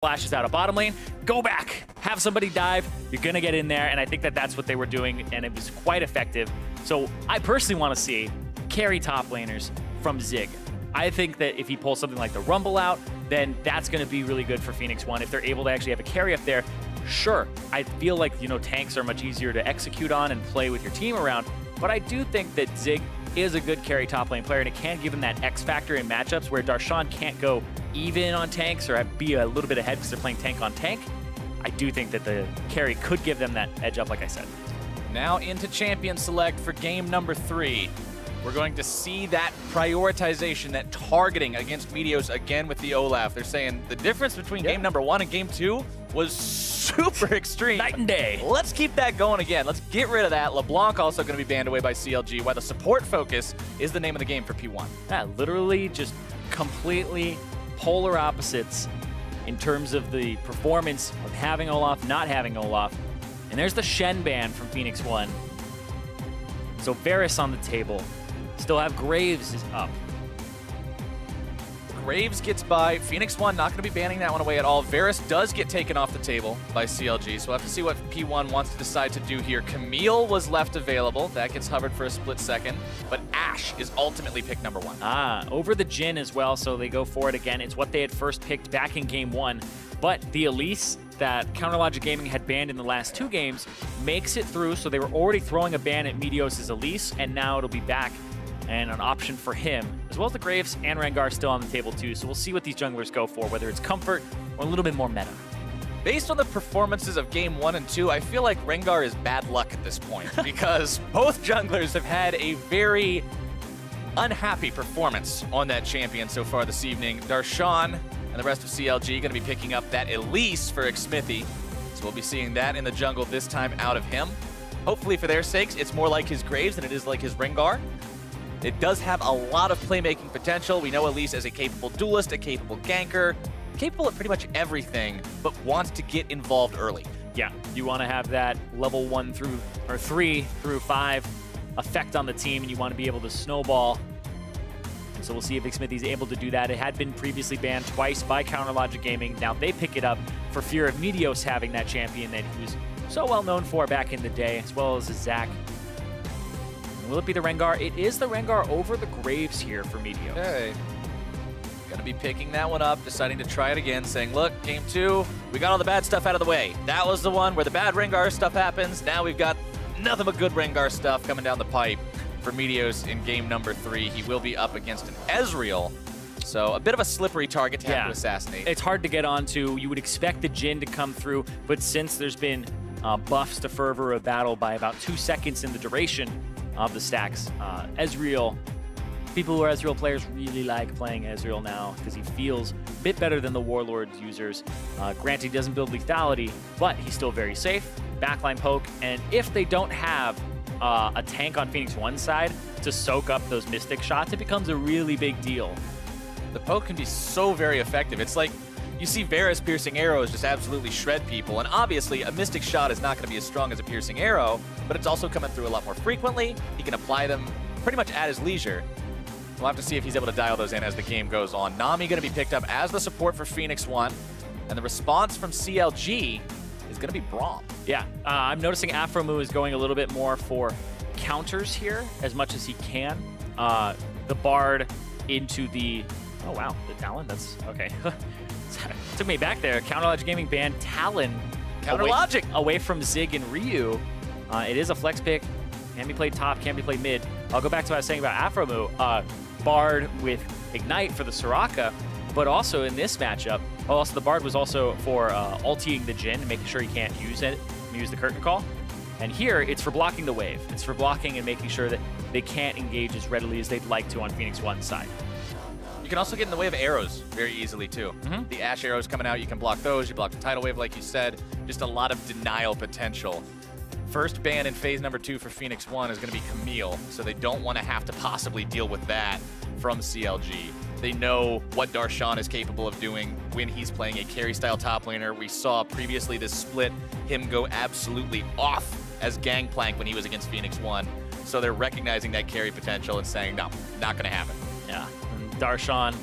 flashes out of bottom lane, go back, have somebody dive, you're gonna get in there, and I think that that's what they were doing, and it was quite effective. So I personally want to see carry top laners from Zig. I think that if he pulls something like the Rumble out, then that's gonna be really good for Phoenix1. If they're able to actually have a carry up there, sure, I feel like, you know, tanks are much easier to execute on and play with your team around, but I do think that Zig is a good carry top lane player, and it can give him that X factor in matchups where Darshan can't go even on tanks or be a little bit ahead because they're playing tank on tank. I do think that the carry could give them that edge up, like I said. Now into champion select for game number 3. We're going to see that prioritization, that targeting against Meteos again with the Olaf. They're saying the difference between game number 1 and game 2 was super extreme. Night and day. Let's keep that going again. Let's get rid of that. LeBlanc also going to be banned away by CLG, while the support focus is the name of the game for P1. Yeah, literally just completely polar opposites in terms of the performance of having Olaf, not having Olaf. And there's the Shen ban from Phoenix1. So Varus on the table. Still have Graves is up. Graves gets by. Phoenix1 not going to be banning that one away at all. Varus does get taken off the table by CLG, so we'll have to see what P1 wants to decide to do here. Camille was left available. That gets hovered for a split second, but Ashe is ultimately pick number 1. Ah, over the Jhin as well, so they go for it again. It's what they had first picked back in game 1, but the Elise that CounterLogic Gaming had banned in the last 2 games makes it through, so they were already throwing a ban at Meteos' Elise, and now it'll be back and an option for him, as well as the Graves and Rengar still on the table too. So we'll see what these junglers go for, whether it's comfort or a little bit more meta. Based on the performances of game 1 and 2, I feel like Rengar is bad luck at this point because both junglers have had a very unhappy performance on that champion so far this evening. Darshan and the rest of CLG going to be picking up that Elise for Xmithie. So we'll be seeing that in the jungle this time out of him. Hopefully for their sakes, it's more like his Graves than it is like his Rengar. It does have a lot of playmaking potential. We know Elise as a capable duelist, a capable ganker, capable of pretty much everything, but wants to get involved early. Yeah, you want to have that level 1 through, or 3 through 5 effect on the team, and you want to be able to snowball. And so we'll see if Xmithie's able to do that. It had been previously banned twice by CounterLogic Gaming. Now they pick it up for fear of Meteos having that champion that he was so well known for back in the day, as well as Zac. Will it be the Rengar? It is the Rengar over the Graves here for Meteos. Okay. Gonna be picking that one up, deciding to try it again, saying, look, game 2, we got all the bad stuff out of the way. That was the one where the bad Rengar stuff happens. Now we've got nothing but good Rengar stuff coming down the pipe for Meteos in game number 3. He will be up against an Ezreal. So a bit of a slippery target to have to assassinate. It's hard to get onto. You would expect the Jhin to come through, but since there's been buffs to fervor of battle by about 2 seconds in the duration of the stacks, Ezreal, people who are Ezreal players really like playing Ezreal now because he feels a bit better than the Warlords users. Granted, he doesn't build lethality, but he's still very safe. Backline poke, and if they don't have a tank on Phoenix1's side to soak up those Mystic shots, it becomes a really big deal. The poke can be so very effective. It's like you see Varus piercing arrows just absolutely shred people, and obviously a Mystic shot is not going to be as strong as a piercing arrow, but it's also coming through a lot more frequently. He can apply them pretty much at his leisure. We'll have to see if he's able to dial those in as the game goes on. Nami going to be picked up as the support for Phoenix1, and the response from CLG is going to be Braum. Yeah, I'm noticing Aphromoo is going a little bit more for counters here as much as he can. The Bard into the... Oh, wow, the Talon, that's... Okay. Took me back there. CounterLogic Gaming banned Talon. CounterLogic! Away from Zig and Ryu. It is a flex pick. Can be played top, can be played mid. I'll go back to what I was saying about Aphromoo. Bard with Ignite for the Soraka, but also in this matchup, also the Bard was also for ulting the Jhin, making sure he can't use it, use the Curtain Call. And here, it's for blocking the wave. It's for blocking and making sure that they can't engage as readily as they'd like to on Phoenix1's side. You can also get in the way of arrows very easily, too. The Ashe arrows coming out, you can block those. You block the tidal wave, like you said. Just a lot of denial potential. First ban in phase number 2 for Phoenix1 is going to be Camille, so they don't want to have to possibly deal with that from CLG. They know what Darshan is capable of doing when he's playing a carry-style top laner. We saw previously this split, him go absolutely off as Gangplank when he was against Phoenix1. So they're recognizing that carry potential and saying, no, not going to happen. Yeah, and Darshan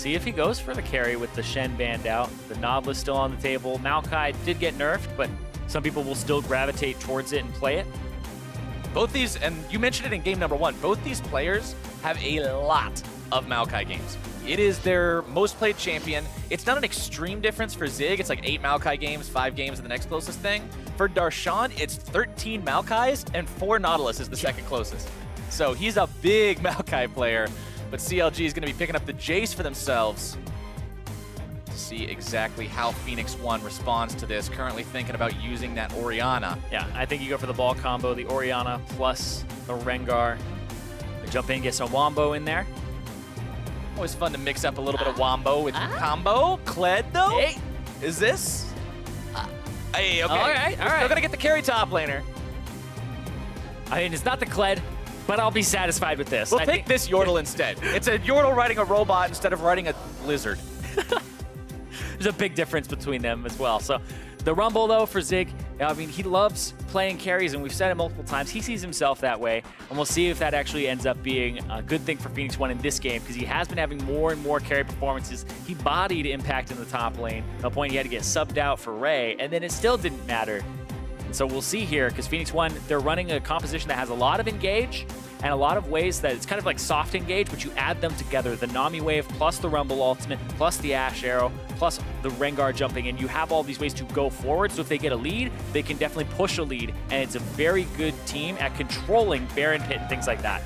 See if he goes for the carry with the Shen banned out. The Nautilus still on the table. Maokai did get nerfed, but some people will still gravitate towards it and play it. Both these, and you mentioned it in game number 1, both these players have a lot of Maokai games. It is their most played champion. It's not an extreme difference for Zig. It's like 8 Maokai games, 5 games of the next closest thing. For Darshan, it's 13 Maokais and 4 Nautilus is the second closest. So he's a big Maokai player, but CLG is going to be picking up the Jayce for themselves to see exactly how Phoenix1 responds to this. Currently thinking about using that Orianna. Yeah, I think you go for the ball combo, the Orianna plus the Rengar. Jump in, get some Wombo in there. Always fun to mix up a little bit of Wombo with combo. Kled, though? Hey. Is this? Hey, okay. All right. We're still going to get the carry top laner. I mean, it's not the Kled, but I'll be satisfied with this. We'll take this Yordle instead. It's a Yordle riding a robot instead of riding a lizard. There's a big difference between them as well. So the Rumble, though, for Zig, I mean, he loves playing carries, and we've said it multiple times. He sees himself that way, and we'll see if that actually ends up being a good thing for Phoenix1 in this game, because he has been having more and more carry performances. He bodied Impact in the top lane, to the point he had to get subbed out for Ray, and then it still didn't matter. And so we'll see here, because Phoenix1, they're running a composition that has a lot of engage, and a lot of ways that it's kind of like soft engage, but you add them together. The Nami wave plus the Rumble ultimate plus the Ashe arrow plus the Rengar jumping in. You have all these ways to go forward, so if they get a lead, they can definitely push a lead, and it's a very good team at controlling Baron Pit and things like that.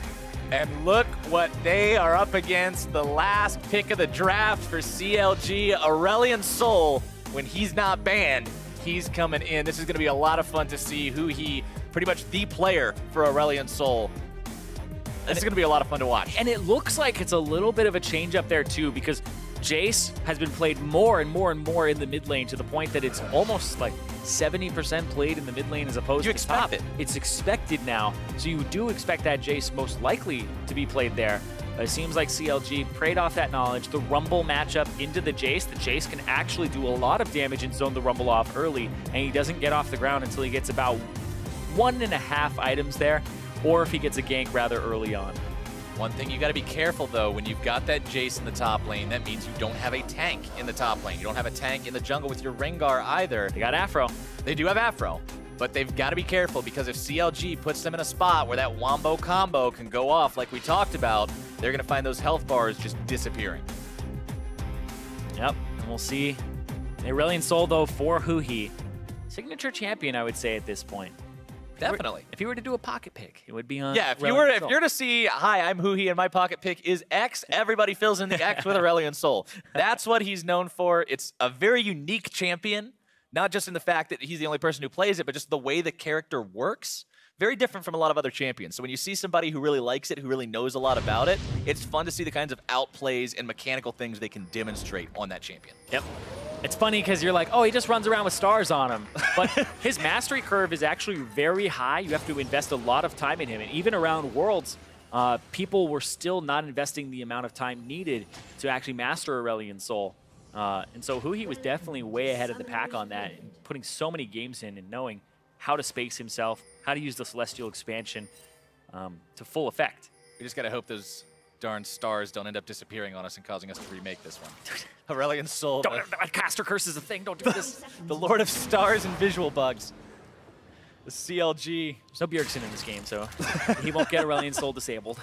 And look what they are up against. The last pick of the draft for CLG, Aurelion Sol. When he's not banned, he's coming in. This is going to be a lot of fun to see Huhi, pretty much the player for Aurelion Sol. This is going to be a lot of fun to watch. And it looks like it's a little bit of a change up there, too, because Jayce has been played more and more and more in the mid lane to the point that it's almost like 70% played in the mid lane as opposed to the top. It's expected now, so you do expect that Jayce most likely to be played there. It seems like CLG preyed off that knowledge. The Rumble matchup into the Jayce. The Jayce can actually do a lot of damage and zone the Rumble off early, and he doesn't get off the ground until he gets about 1.5 items there, or if he gets a gank rather early on. One thing you got to be careful, though, when you've got that Jayce in the top lane, that means you don't have a tank in the top lane. You don't have a tank in the jungle with your Rengar either. They got Aphro. They do have Aphro, but they've got to be careful, because if CLG puts them in a spot where that Wombo combo can go off like we talked about, they're going to find those health bars just disappearing. Yep, and we'll see. Aurelion Sol, though, for Huhi. Signature champion, I would say, at this point. Definitely. If you were to do a pocket pick, it would be on. Yeah, if you're to see, hi, I'm Huhi and my pocket pick is X, everybody fills in the X with Aurelion Sol. That's what he's known for. It's a very unique champion, not just in the fact that he's the only person who plays it, but just the way the character works. Very different from a lot of other champions. So when you see somebody who really likes it, who really knows a lot about it, it's fun to see the kinds of outplays and mechanical things they can demonstrate on that champion. Yep. It's funny because you're like, oh, he just runs around with stars on him. But his mastery curve is actually very high. You have to invest a lot of time in him. And even around Worlds, people were still not investing the amount of time needed to actually master Aurelion Sol. And so Huhi was definitely way ahead of the pack on that, and putting so many games in and knowing how to space himself, how to use the Celestial expansion to full effect. We just got to hope those darn stars don't end up disappearing on us and causing us to remake this one. Aurelion Sol. Caster curse is a thing. Don't do this. The Lord of Stars and Visual Bugs. The CLG. There's no Bjergsen in this game, so he won't get Aurelion Sol disabled.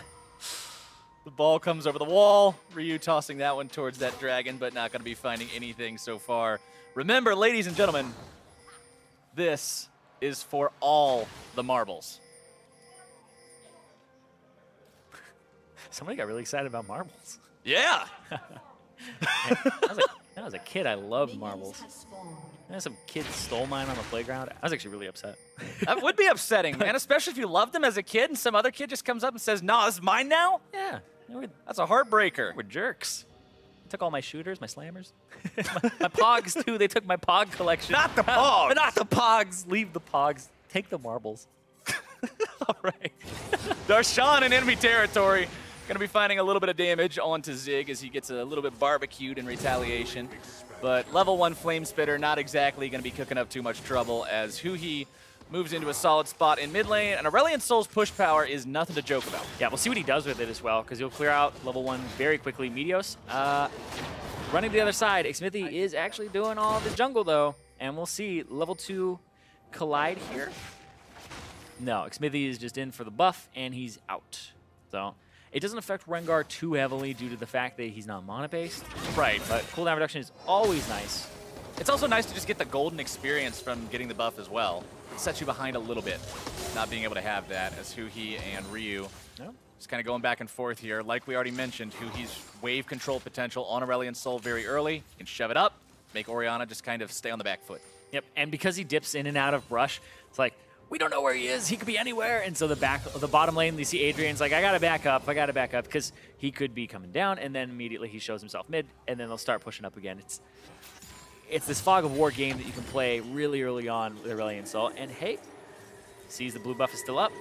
The ball comes over the wall. Ryu tossing that one towards that dragon, but not going to be finding anything so far. Remember, ladies and gentlemen, this is for all the marbles. Somebody got really excited about marbles. Yeah. When I was a kid, I loved marbles. Some kid stole mine on the playground. I was actually really upset. That would be upsetting, man, especially if you loved them as a kid and some other kid just comes up and says, "No, this is mine now." Yeah. That's a heartbreaker. We're jerks. They took all my shooters, my slammers. my pogs, too. They took my pog collection. Not the pogs. Not the pogs. Leave the pogs. Take the marbles. All right. Darshan in enemy territory. Going to be finding a little bit of damage onto Zig as he gets a little bit barbecued in retaliation. But level 1 Flame Spitter not exactly going to be cooking up too much trouble as Huhi moves into a solid spot in mid lane, and Aurelion Sol's push power is nothing to joke about. Yeah, we'll see what he does with it as well, because he'll clear out level 1 very quickly. Meteos running to the other side. Xmithie is actually doing all the jungle, though, and we'll see level 2 collide here. No, Xmithie is just in for the buff, and he's out. So it doesn't affect Rengar too heavily due to the fact that he's not mana-based. Right. But cooldown reduction is always nice. It's also nice to just get the golden experience from getting the buff as well. It sets you behind a little bit, not being able to have that as Huhi and Ryu. No. Just kind of going back and forth here. Like we already mentioned, Huhi's wave control potential on Aurelion Sol very early. You can shove it up, make Orianna just kind of stay on the back foot. Yep, and because he dips in and out of brush, it's like, we don't know where he is. He could be anywhere. And so the bottom lane, you see Adrian's like, I got to back up, because he could be coming down, and then immediately he shows himself mid, and then they'll start pushing up again. It's this fog of war game that you can play really early on with Aurelion Sol. And hey, sees the blue buff is still up.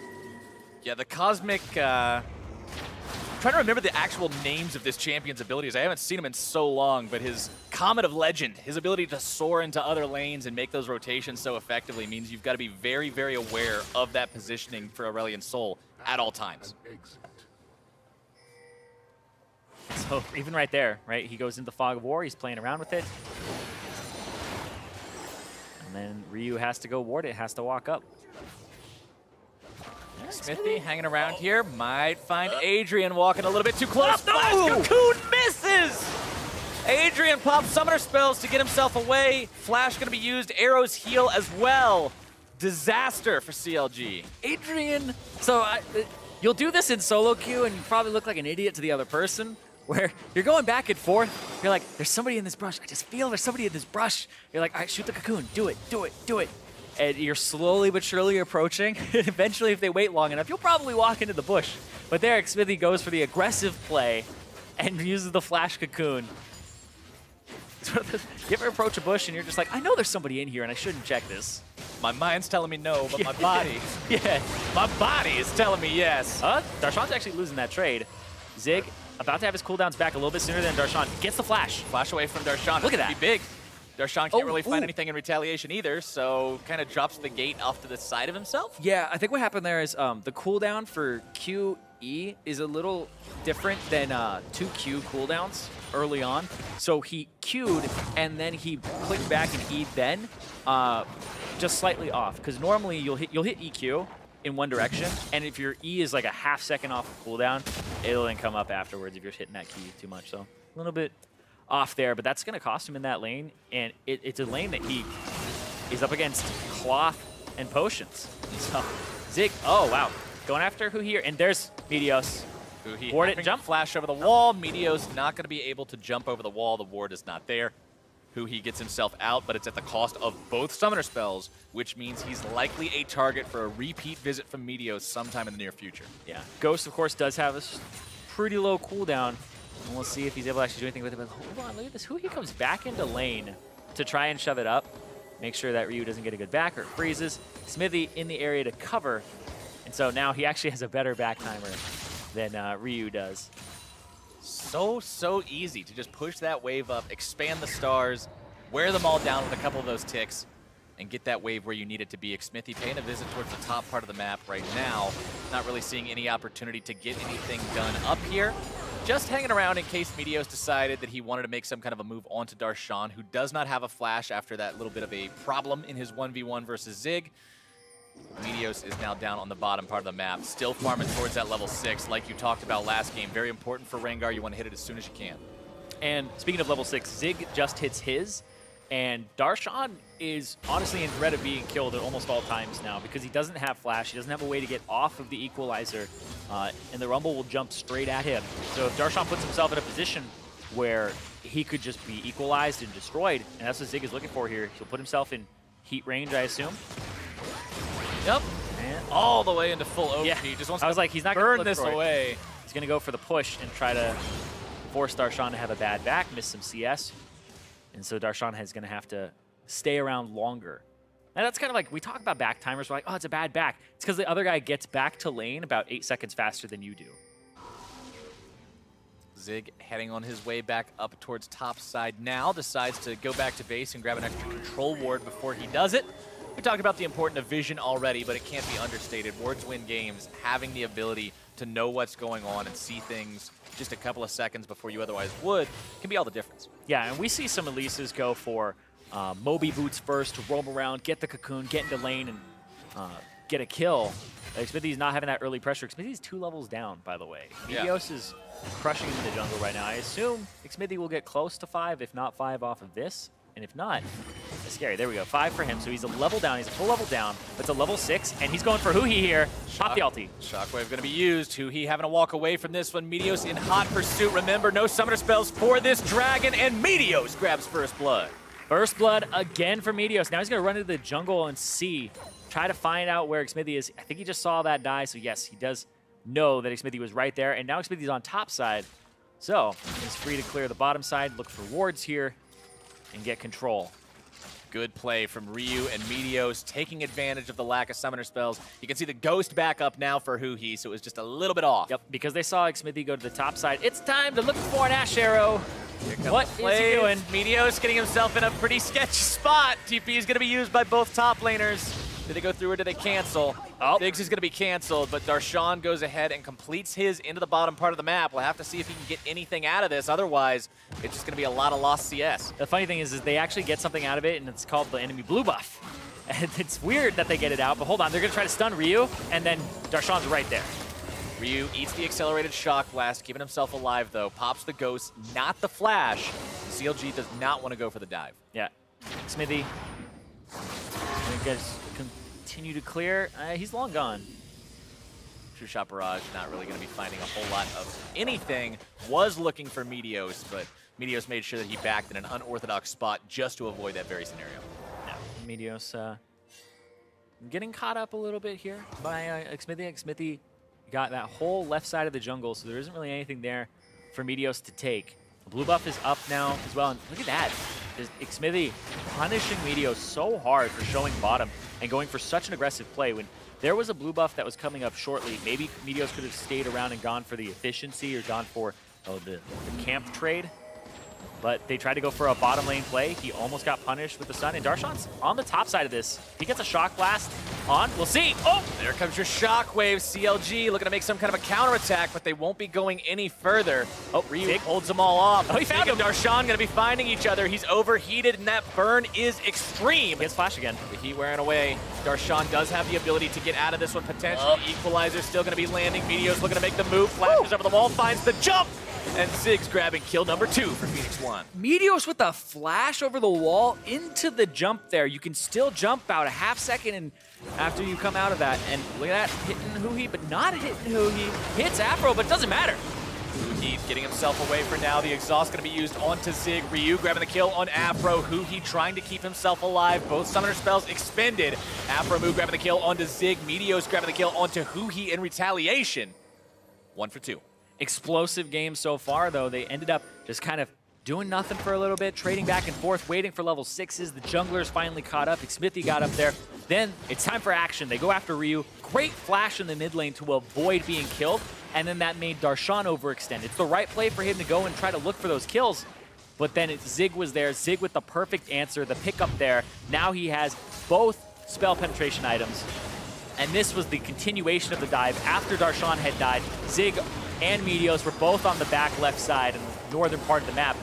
Yeah, the Cosmic... I'm trying to remember the actual names of this champion's abilities. I haven't seen him in so long, but his Comet of Legend, his ability to soar into other lanes and make those rotations so effectively means you've got to be very, very aware of that positioning for Aurelion Sol at all times. So even right there, right, he goes into the fog of war, he's playing around with it. And then Ryu has to go ward it, has to walk up. Xmithie hanging around here, might find Adrian walking a little bit too close. Oh, no! Flash Cocoon misses! Adrian pops summoner spells to get himself away. Flash gonna be used, arrows heal as well. Disaster for CLG. Adrian, so you'll do this in solo queue and you probably look like an idiot to the other person, where you're going back and forth. You're like, there's somebody in this brush. I just feel there's somebody in this brush. You're like, all right, shoot the cocoon. Do it, do it, do it. And you're slowly but surely approaching. And eventually, if they wait long enough, you'll probably walk into the bush. But there, Xmithie goes for the aggressive play and uses the flash cocoon. You ever approach a bush and you're just like, I know there's somebody in here and I shouldn't check this. My mind's telling me no, but my body, yeah, my body is telling me yes. Darshan's actually losing that trade. Zig about to have his cooldowns back a little bit sooner than Darshan. Gets the flash. Flash away from Darshan. Look at that. Be big. Darshan can't really find anything in retaliation either, so kind of drops the gate off to the side of himself. Yeah, I think what happened there is the cooldown for QE is a little different than 2Q cooldowns early on. So he Q'd and then he clicked back and E'd then, just slightly off. Because normally you'll hit EQ in one direction, and if your E is like a half second off of cooldown, it'll then come up afterwards if you're hitting that key too much. So a little bit off there, but that's going to cost him in that lane, and it's a lane that he is up against cloth and potions. So Zig, oh wow, going after Huhi here, and there's Meteos. Huhi Ward it and jump. Flash over the wall. Meteos not going to be able to jump over the wall. The ward is not there. Huhi gets himself out, but it's at the cost of both summoner spells, which means he's likely a target for a repeat visit from Meteos sometime in the near future. Yeah, Ghost of course does have a pretty low cooldown. And we'll see if he's able to actually do anything with it. But hold on, look at this. Huhi comes back into lane to try and shove it up. Make sure that Ryu doesn't get a good back or it freezes. Xmithie in the area to cover. And so now he actually has a better back timer than Ryu does. So easy to just push that wave up, expand the stars, wear them all down with a couple of those ticks, and get that wave where you need it to be. Xmithie paying a visit towards the top part of the map right now. Not really seeing any opportunity to get anything done up here. Just hanging around in case Meteos decided that he wanted to make some kind of a move onto Darshan, who does not have a flash after that little bit of a problem in his 1v1 versus Zig. Meteos is now down on the bottom part of the map, still farming towards that level 6, like you talked about last game. Very important for Rengar. You want to hit it as soon as you can. And speaking of level 6, Zig just hits his, and Darshan is honestly in threat of being killed at almost all times now because he doesn't have flash, he doesn't have a way to get off of the equalizer, and the Rumble will jump straight at him. So if Darshan puts himself in a position where he could just be equalized and destroyed, and that's what Zig is looking for here, he'll put himself in heat range, I assume. Yep, and all the way into full OP. Yeah. Just wants I was to like, he's not burn gonna this away. He's going to go for the push and try to force Darshan to have a bad back, miss some CS. And so Darshan is going to have to stay around longer. And that's kind of like, we talk about back timers, we're like, oh, it's a bad back. It's because the other guy gets back to lane about 8 seconds faster than you do. Zig heading on his way back up towards top side now, decides to go back to base and grab an extra control ward before he does it. We talked about the importance of vision already, but it can't be understated. Words win games. Having the ability to know what's going on and see things just a couple of seconds before you otherwise would can be all the difference. Yeah, and we see some Elises go for Moby boots first to roam around, get the cocoon, get into lane, and get a kill. Xmithie's not having that early pressure. Xmithie's 2 levels down, by the way. Meteos is crushing him in the jungle right now. I assume Xmithie will get close to 5, if not 5 off of this. And if not, it's scary. There we go. 5 for him. So he's a level down. He's a full level down. It's a level 6, and he's going for Huhi here. Pop the ulti. Shockwave going to be used. Huhi having to walk away from this one. Meteos in hot pursuit. Remember, no summoner spells for this dragon, and Meteos grabs first blood. First blood again for Meteos. Now he's going to run into the jungle and try to find out where Xmithie is. I think he just saw that die, so yes, he does know that Xmithie was right there, and now Xmithie's on top side. So he's free to clear the bottom side, look for wards here, and get control. Good play from Ryu and Meteos, taking advantage of the lack of summoner spells. You can see the ghost back up now for Huhi, so it was just a little bit off. Yep, because they saw Xmithie go to the top side. It's time to look for an Ashe arrow. What is he doing? Meteos getting himself in a pretty sketchy spot. TP is going to be used by both top laners. Did they go through or did they cancel? Oh. Biggs is going to be canceled, but Darshan goes ahead and completes his into the bottom part of the map. We'll have to see if he can get anything out of this. Otherwise, it's just going to be a lot of lost CS. The funny thing is they actually get something out of it, and it's called the enemy blue buff. And it's weird that they get it out, but hold on. They're going to try to stun Ryu, and then Darshan's right there. Ryu eats the accelerated shock blast, keeping himself alive, though. Pops the ghost, not the flash. CLG does not want to go for the dive. Yeah. Xmithie. I guess continue to clear. He's long gone. True Shot Barrage not really going to be finding a whole lot of anything. Was looking for Meteos, but Meteos made sure that he backed in an unorthodox spot just to avoid that very scenario. Yeah. Meteos getting caught up a little bit here by Xmithie. Xmithie got that whole left side of the jungle, so there isn't really anything there for Meteos to take. The blue buff is up now as well, and look at that. Xmithie punishing Meteos so hard for showing bottom and going for such an aggressive play. When there was a blue buff that was coming up shortly, maybe Meteos could have stayed around and gone for the efficiency or gone for the camp trade. But they tried to go for a bottom lane play. He almost got punished with the stun. And Darshan's on the top side of this. He gets a shock blast on. We'll see. Oh, there comes your shockwave. CLG looking to make some kind of a counterattack, but they won't be going any further. Oh, Ryu holds them all off. Oh, he found him. Darshan going to be finding each other. He's overheated, and that burn is extreme. He gets flash again. The heat wearing away. Darshan does have the ability to get out of this one potentially. Equalizer still going to be landing. Meteos looking to make the move. Flashes over the wall, finds the jump. And Ziggs grabbing kill number 2 for Phoenix1. Meteos with a flash over the wall into the jump there. You can still jump out a half second and after you come out of that. And look at that, hitting Huhi, but not hitting Huhi. Hits Aphro, but it doesn't matter. Huhi getting himself away for now. The exhaust going to be used onto Zig. Ryu grabbing the kill on Aphro. Huhi trying to keep himself alive. Both summoner spells expended. Aphromoo grabbing the kill onto Zig. Meteos grabbing the kill onto Huhi in retaliation. 1 for 2. Explosive game so far, though. They ended up just kind of doing nothing for a little bit, trading back and forth, waiting for level 6s. The junglers finally caught up. Xmithie got up there. Then it's time for action. They go after Ryu. Great flash in the mid lane to avoid being killed, and then that made Darshan overextend. It's the right play for him to go and try to look for those kills, but then Zig was there. Zig with the perfect answer, the pickup there. Now he has both spell penetration items, and this was the continuation of the dive after Darshan had died. Zig and Meteos were both on the back left side in the northern part of the map.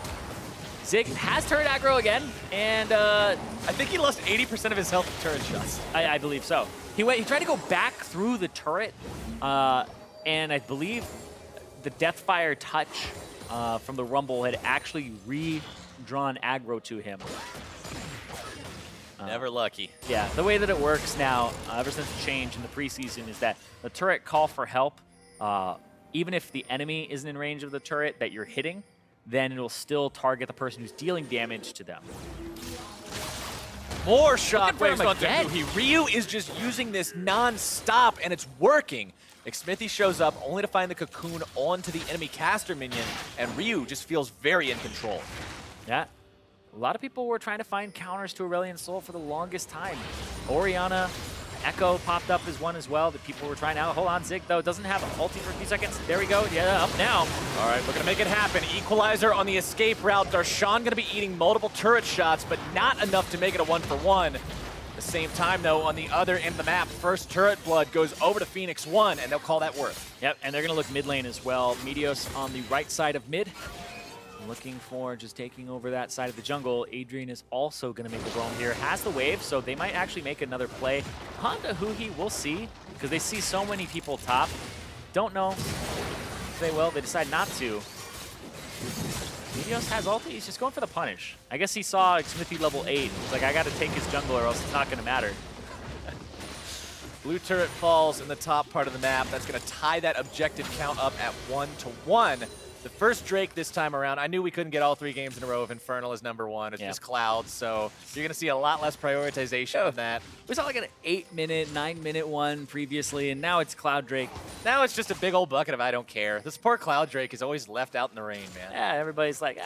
Zig has turret aggro again, and I think he lost 80% of his health to turret shots. I believe so. He tried to go back through the turret, and I believe the Deathfire touch from the Rumble had actually redrawn aggro to him. Never lucky. Yeah, the way that it works now, ever since the change in the preseason, is that the turret call for help, even if the enemy isn't in range of the turret that you're hitting, then it'll still target the person who's dealing damage to them. More shockwaves onto Huhi. Ryu is just using this non-stop, and it's working. Xmithie shows up only to find the cocoon onto the enemy caster minion, and Ryu just feels very in control. Yeah. A lot of people were trying to find counters to Aurelion Sol for the longest time. Orianna, Echo popped up as one as well that people were trying out. Hold on, Zig, though, doesn't have ulti for a few seconds. There we go. Yeah, up now. All right, looking to make it happen. Equalizer on the escape route. Darshan going to be eating multiple turret shots, but not enough to make it a 1-for-1. At the same time, though, on the other end of the map, first turret blood goes over to Phoenix1, and they'll call that worth. Yep, and they're going to look mid lane as well. Meteos on the right side of mid. Looking for just taking over that side of the jungle. Adrian is also going to make the Braum here. Has the wave, so they might actually make another play. Honda Huhi, we'll see, because they see so many people top. Don't know if they will. They decide not to. Meteos has ulti. He's just going for the punish. I guess he saw Xmithie level 8. He's like, I got to take his jungle or else it's not going to matter. Blue turret falls in the top part of the map. That's going to tie that objective count up at 1-1. The first Drake this time around, I knew we couldn't get all 3 games in a row of Infernal as #1. It's just Cloud, so you're going to see a lot less prioritization of that. We saw like an 8-minute, 9-minute one previously, and now it's Cloud Drake. Now it's just a big old bucket of I don't care. This poor Cloud Drake is always left out in the rain, man. Yeah, everybody's like,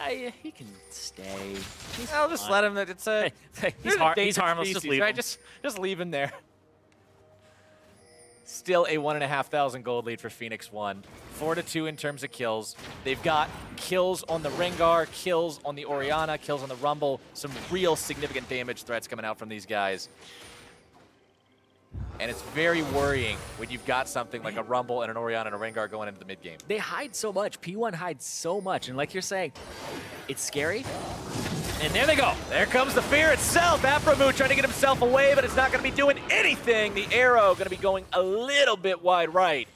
he can stay. I'll just let him. It's a he's harmless. Species, just leave right? him. Just leave him there. Still a 1,500 gold lead for Phoenix1. 4-2 in terms of kills. They've got kills on the Rengar, kills on the Orianna, kills on the Rumble. Some real significant damage threats coming out from these guys. And it's very worrying when you've got something like a Rumble and an Orianna and a Rengar going into the mid game. They hide so much. P1 hides so much. And like you're saying, it's scary. And there they go. There comes the fear itself. Aphromoo trying to get himself away, but it's not going to be doing anything. The arrow going to be going a little bit wide right.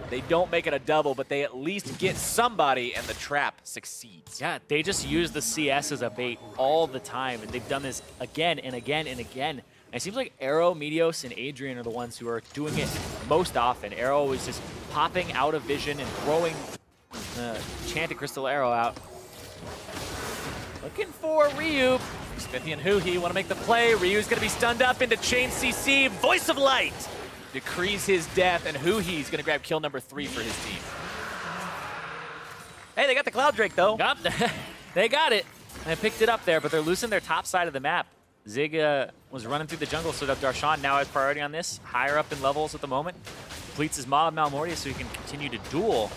They don't make it a double, but they at least get somebody, and the trap succeeds. Yeah, they just use the CS as a bait all the time, and they've done this again and again and again. And it seems like Arrow, Meteos, and Adrian are the ones who are doing it most often. Arrow is just popping out of vision and throwing Enchanted Crystal Arrow out. Looking for Ryu. Xmithie and Huhi want to make the play. Ryu's going to be stunned up into Chain CC. Voice of Light decrees his death, and Huhi's going to grab kill #3 for his team. Hey, they got the Cloud Drake, though. Yep, they got it. They picked it up there, but they're losing their top side of the map. Zig was running through the jungle, so that Darshan now has priority on this. Higher up in levels at the moment. Completes his Maw of Malmortia so he can continue to duel.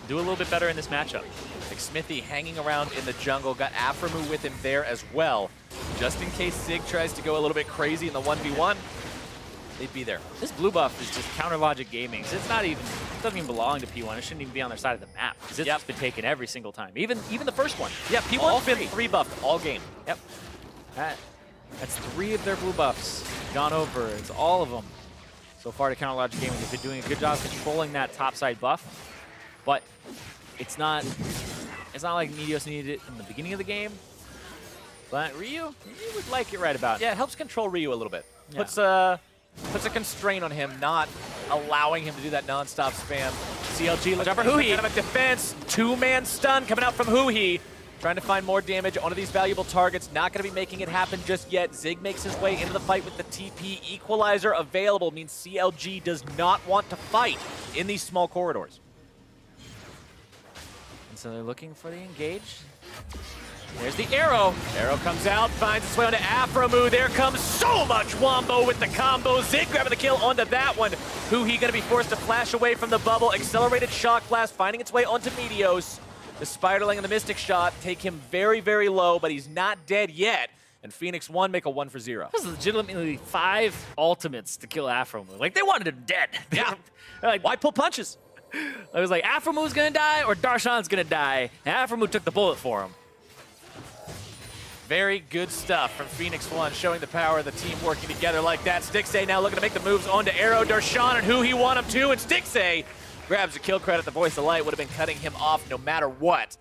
Do a little bit better in this matchup. Xmithie hanging around in the jungle, got Aphromoo with him there as well. Just in case Zig tries to go a little bit crazy in the 1v1, they'd be there. This blue buff is just counter logic gaming. So it doesn't even belong to P1. It shouldn't even be on their side of the map. It's just been taken every single time, even the first one. Yeah, P1's been 3 buffed all game. Yep. That's 3 of their blue buffs gone over. It's all of them so far to counter logic gaming. They've been doing a good job controlling that top side buff, but it's not like Meteos needed it in the beginning of the game. But Ryu would like it right about. Yeah, it helps control Ryu a little bit. Yeah. Puts a constraint on him, not allowing him to do that non-stop spam. CLG looking for Huhi. Kind of a defense. 2-man stun coming out from Huhi. Trying to find more damage onto these valuable targets. Not going to be making it happen just yet. Zig makes his way into the fight with the TP. Equalizer available means CLG does not want to fight in these small corridors. And so they're looking for the engage. There's the arrow. Arrow comes out, finds its way onto Aphromoo. There comes so much wombo with the combo. Zig grabbing the kill onto that one. Huhi going to be forced to flash away from the bubble. Accelerated shock blast finding its way onto Meteos. The Spiderling and the Mystic Shot take him very, very low, but he's not dead yet. And Phoenix1 make a 1-for-0. This is legitimately 5 ultimates to kill Aphromoo. Like, they wanted him dead. Yeah. Like, why pull punches? It was like, Aphromoo's gonna die or Darshan's gonna die. And Aphromoo took the bullet for him. Very good stuff from Phoenix1, showing the power of the team working together like that. Stixxay now looking to make the moves onto Arrow. Darshan and Huhi want him too, and Stixxay grabs a kill credit. The Voice of Light would have been cutting him off no matter what.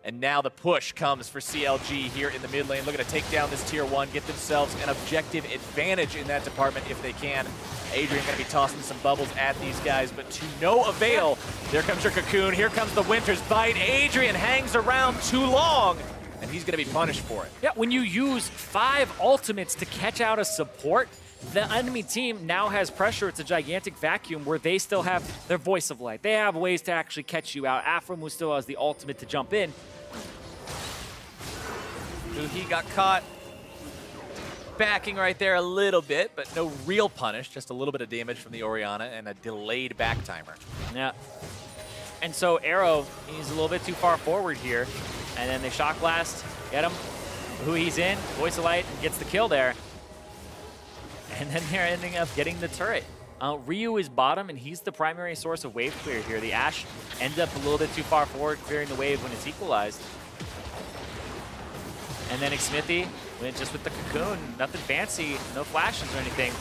And now the push comes for CLG here in the mid lane, looking to take down this tier 1, get themselves an objective advantage in that department if they can. Adrian going to be tossing some bubbles at these guys, but to no avail. There comes your Cocoon, here comes the Winter's Bite. Adrian hangs around too long, and he's going to be punished for it. Yeah, when you use 5 ultimates to catch out a support, the enemy team now has pressure. It's a gigantic vacuum where they still have their Voice of Light. They have ways to actually catch you out. Aphromoo still has the ultimate to jump in. Huhi got caught backing right there a little bit, but no real punish. Just a little bit of damage from the Orianna and a delayed back timer. Yeah. And so Arrow, he's a little bit too far forward here. And then they Shock Blast, get him. Huhi's in, Voice of Light gets the kill there. And then they're ending up getting the turret. Ryu is bottom, and he's the primary source of wave clear here. The Ashe ends up a little bit too far forward, clearing the wave when it's equalized. And then Xmithie went just with the cocoon. Nothing fancy, no flashes or anything.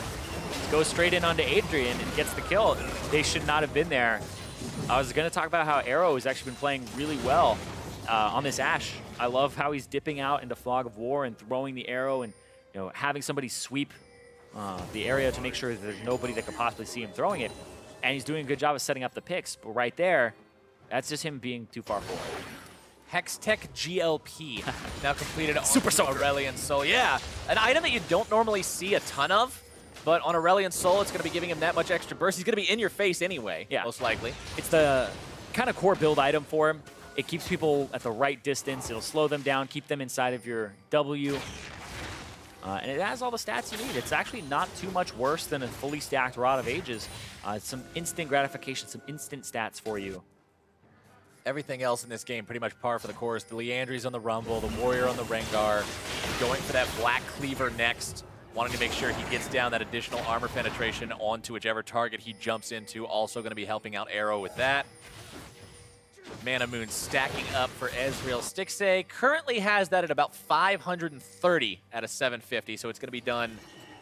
Goes straight in onto Adrian and gets the kill. They should not have been there. I was going to talk about how Arrow has actually been playing really well on this Ashe. I love how he's dipping out into Fog of War and throwing the arrow and having somebody sweep the area to make sure that there's nobody that could possibly see him throwing it. And he's doing a good job of setting up the picks. But right there, that's just him being too far forward. Hextech GLP now completed on Super Soaker. Aurelion Sol. Yeah, an item that you don't normally see a ton of, but on Aurelion Sol, it's going to be giving him that much extra burst. He's going to be in your face anyway, most likely. It's the kind of core build item for him. It keeps people at the right distance. It'll slow them down, keep them inside of your W. And it has all the stats you need. It's actually not too much worse than a fully stacked Rod of Ages. Some instant gratification, some instant stats for you. Everything else in this game pretty much par for the course. The Leandry's on the Rumble, the Warrior on the Rengar, going for that Black Cleaver next, wanting to make sure he gets down that additional armor penetration onto whichever target he jumps into. Also going to be helping out Arrow with that. Mana Moon stacking up for Ezreal. Stixxay currently has that at about 530 out of 750, so it's going to be done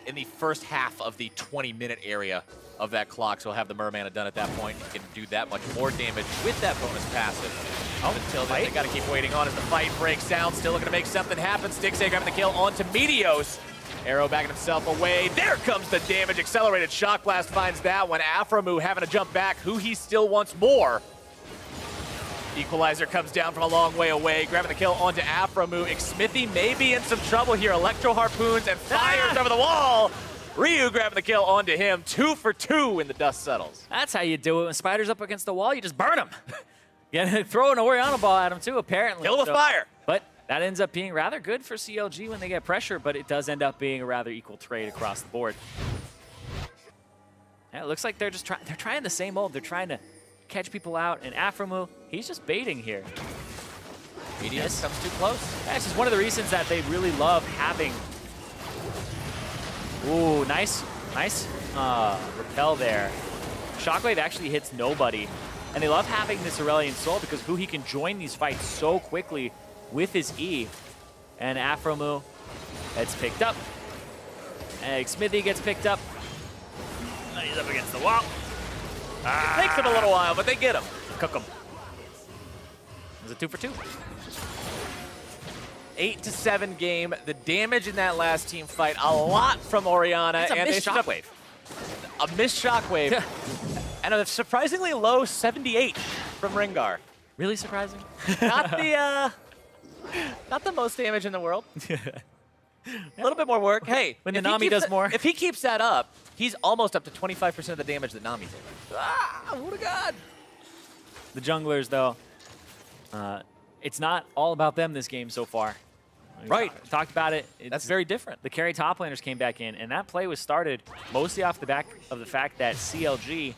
in the first half of the 20-minute area of that clock, so he'll have the Mermana done at that point. He can do that much more damage with that bonus passive. Until then, they got to keep waiting on as the fight breaks down. Still looking to make something happen. Stixxay grabbing the kill onto Meteos. Arrow backing himself away. There comes the damage. Accelerated Shock Blast finds that one. Aphromoo having to jump back. Huhi still wants more. Equalizer comes down from a long way away, grabbing the kill onto Aphromoo. Xmithie may be in some trouble here. Electro Harpoons and fires over the wall. Ryu grabbing the kill onto him. 2 for 2 when the dust settles. That's how you do it. When Spider's up against the wall, you just burn him. You throw an Orianna ball at him too, apparently. Kill the fire. But that ends up being rather good for CLG when they get pressure, but it does end up being a rather equal trade across the board. Yeah, it looks like they're trying the same old. They're trying to catch people out, and Aphromoo, he's just baiting here. Meteos comes too close. That's just one of the reasons that they really love having. Ooh, nice repel there. Shockwave actually hits nobody, and they love having this Aurelion Sol because Huhi can join these fights so quickly with his E. And Aphromoo gets picked up. And Xmithie gets picked up. And he's up against the wall. It takes them a little while, but they get him. Cook him. It was a 2 for 2. 8-7 game. The damage in that last team fight, a lot from Orianna. It's a missed Shockwave. A missed Shockwave. And a surprisingly low 78 from Rengar. Really surprising? Not the most damage in the world. A little bit more work. Hey, when the Nami does more. If he keeps that up, he's almost up to 25% of the damage that Nami did. Ah, what a god. The junglers, though, it's not all about them this game so far. Right. We talked about it. That's very different. The carry top laners came back in, and that play was started mostly off the back of the fact that CLG,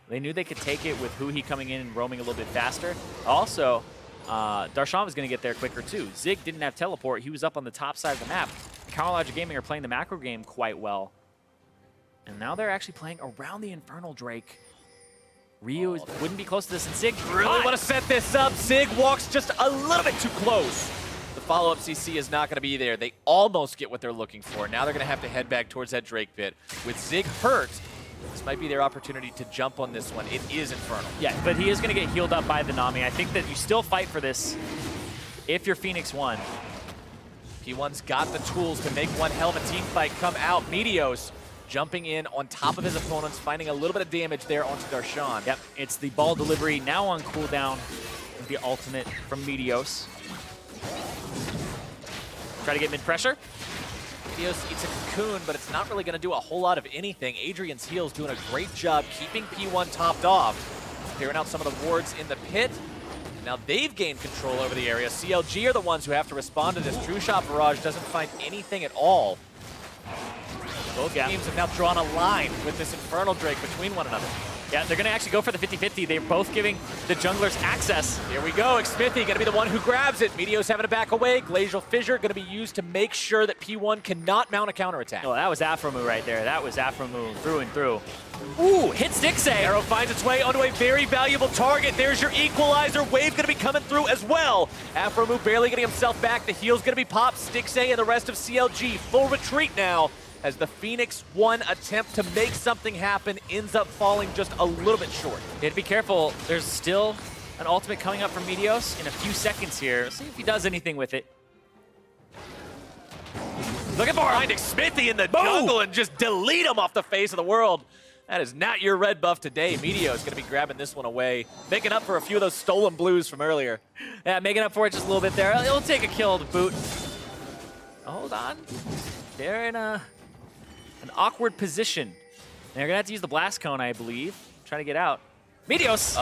they knew they could take it with Huhi coming in and roaming a little bit faster. Also, Darshan was going to get there quicker, too. Zig didn't have teleport. He was up on the top side of the map. Counterlogic Gaming are playing the macro game quite well. And now they're actually playing around the Infernal Drake. Ryu wouldn't be close to this, and Zig really want to set this up. Zig walks just a little bit too close. The follow-up CC is not going to be there. They almost get what they're looking for. Now they're going to have to head back towards that Drake pit. With Zig hurt, this might be their opportunity to jump on this one. It is Infernal. Yeah, but he is going to get healed up by the Nami. I think that you still fight for this if you're Phoenix1. P1's got the tools to make one hell of a team fight come out. Meteos jumping in on top of his opponents, finding a little bit of damage there onto Darshan. Yep, it's the ball delivery now on cooldown. The ultimate from Meteos. Try to get mid-pressure. Meteos eats a cocoon, but it's not really going to do a whole lot of anything. Adrian's heals doing a great job keeping P1 topped off. Clearing out some of the wards in the pit. Now they've gained control over the area. CLG are the ones who have to respond to this. True Shot Barrage doesn't find anything at all. Both teams have now drawn a line with this Infernal Drake between one another. Yeah, they're going to actually go for the 50-50. They're both giving the junglers access. Here we go. Xmithie going to be the one who grabs it. Meteos having to back away. Glacial Fissure going to be used to make sure that P1 cannot mount a counterattack. Oh, that was Aphromoo right there. That was Aphromoo through and through. Ooh, hit Stixxay. Arrow finds its way onto a very valuable target. There's your equalizer. Wave going to be coming through as well. Aphromoo barely getting himself back. The heal's going to be popped. Stixxay and the rest of CLG full retreat now, as the Phoenix1 attempt to make something happen ends up falling just a little bit short. You have to be careful. There's still an ultimate coming up from Meteos in a few seconds here. Let's see if he does anything with it. Looking for behind Xmithie in the jungle and just delete him off the face of the world. That is not your red buff today. Meteos going to be grabbing this one away, making up for a few of those stolen blues from earlier. Yeah, making up for it just a little bit there. He'll take a kill to boot. Hold on. They're in an awkward position. They're going to have to use the blast cone, I believe. Try to get out. Meteos!